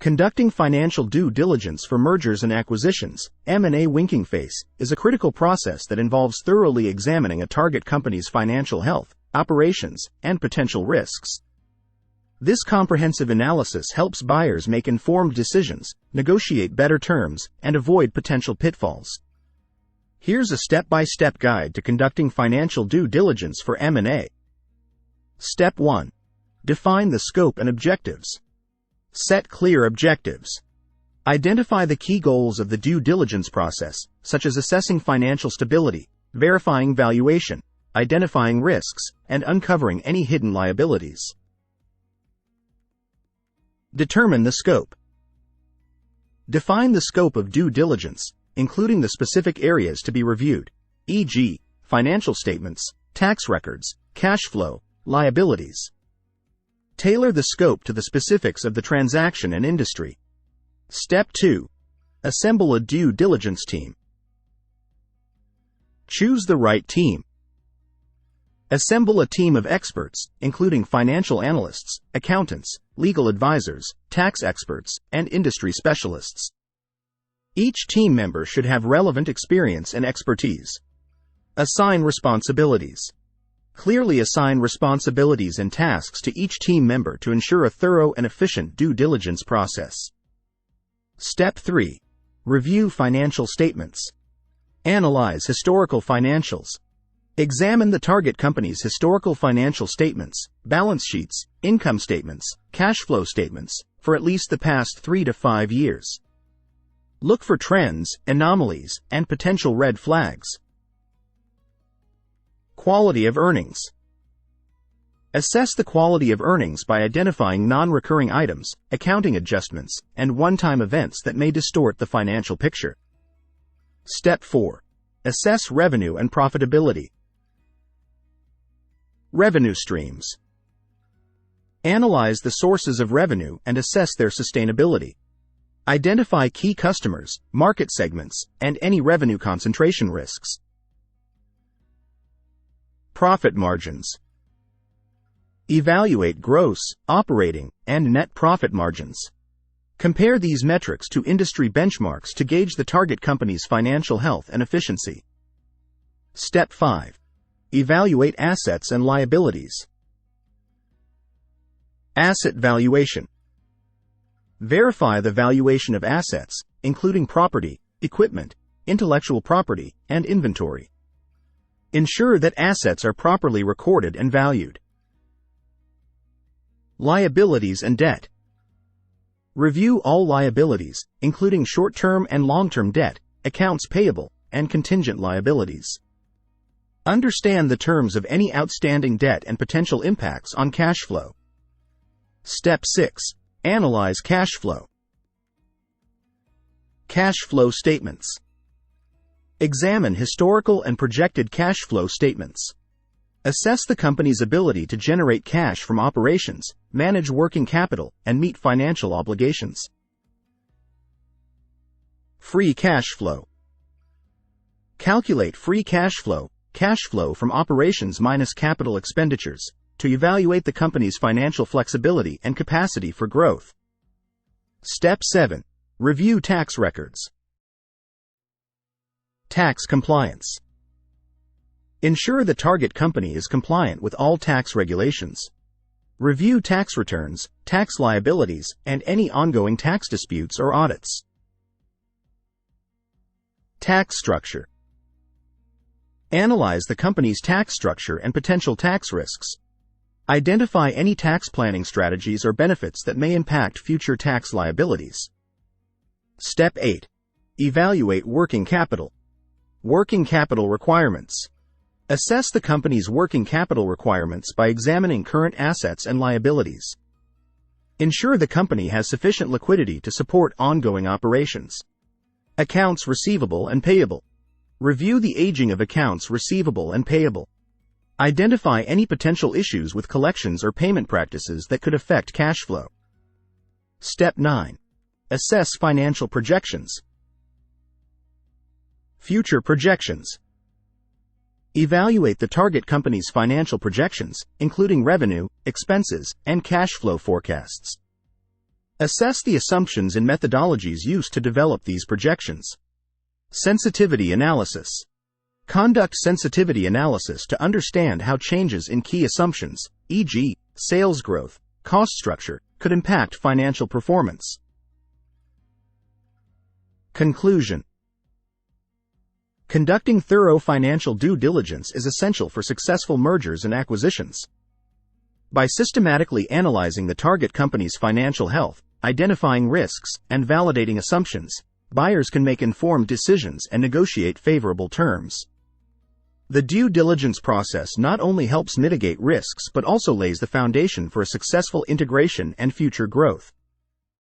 Conducting financial due diligence for mergers and acquisitions, M&A winking face, is a critical process that involves thoroughly examining a target company's financial health, operations, and potential risks. This comprehensive analysis helps buyers make informed decisions, negotiate better terms, and avoid potential pitfalls. Here's a step-by-step guide to conducting financial due diligence for M&A. Step 1. Define the scope and objectives. Set clear objectives. Identify the key goals of the due diligence process, such as assessing financial stability, verifying valuation, identifying risks, and uncovering any hidden liabilities. Determine the scope. Define the scope of due diligence, including the specific areas to be reviewed, e.g., financial statements, tax records, cash flow, liabilities. Tailor the scope to the specifics of the transaction and industry. Step 2. Assemble a due diligence team. Choose the right team. Assemble a team of experts, including financial analysts, accountants, legal advisors, tax experts, and industry specialists. Each team member should have relevant experience and expertise. Assign responsibilities. Clearly assign responsibilities and tasks to each team member to ensure a thorough and efficient due diligence process. Step 3. Review financial statements. Analyze historical financials. Examine the target company's historical financial statements, balance sheets, income statements, cash flow statements, for at least the past 3 to 5 years. Look for trends, anomalies, and potential red flags. Quality of earnings. Assess the quality of earnings by identifying non-recurring items, accounting adjustments, and one-time events that may distort the financial picture. Step 4. Assess revenue and profitability. Revenue streams. Analyze the sources of revenue and assess their sustainability. Identify key customers, market segments, and any revenue concentration risks. Profit margins. Evaluate gross, operating, and net profit margins. Compare these metrics to industry benchmarks to gauge the target company's financial health and efficiency. Step 5. Evaluate assets and liabilities. Asset valuation. Verify the valuation of assets, including property, equipment, intellectual property, and inventory. Ensure that assets are properly recorded and valued. Liabilities and debt. Review all liabilities, including short-term and long-term debt, accounts payable, and contingent liabilities. Understand the terms of any outstanding debt and potential impacts on cash flow. Step 6. Analyze cash flow. Cash flow statements. Examine historical and projected cash flow statements. Assess the company's ability to generate cash from operations, manage working capital, and meet financial obligations. Free cash flow. Calculate free cash flow from operations minus capital expenditures, to evaluate the company's financial flexibility and capacity for growth. Step 7. Review tax records. Tax compliance. Ensure the target company is compliant with all tax regulations. Review tax returns, tax liabilities, and any ongoing tax disputes or audits. Tax structure. Analyze the company's tax structure and potential tax risks. Identify any tax planning strategies or benefits that may impact future tax liabilities. Step 8. Evaluate working capital. Working capital requirements. Assess the company's working capital requirements by examining current assets and liabilities. Ensure the company has sufficient liquidity to support ongoing operations. Accounts receivable and payable. Review the aging of accounts receivable and payable. Identify any potential issues with collections or payment practices that could affect cash flow. Step 9. Assess financial projections. Future projections. Evaluate the target company's financial projections, including revenue, expenses, and cash flow forecasts. Assess the assumptions and methodologies used to develop these projections. Sensitivity analysis. Conduct sensitivity analysis to understand how changes in key assumptions, e.g., sales growth, cost structure, could impact financial performance. Conclusion. Conducting thorough financial due diligence is essential for successful mergers and acquisitions. By systematically analyzing the target company's financial health, identifying risks, and validating assumptions, buyers can make informed decisions and negotiate favorable terms. The due diligence process not only helps mitigate risks but also lays the foundation for a successful integration and future growth.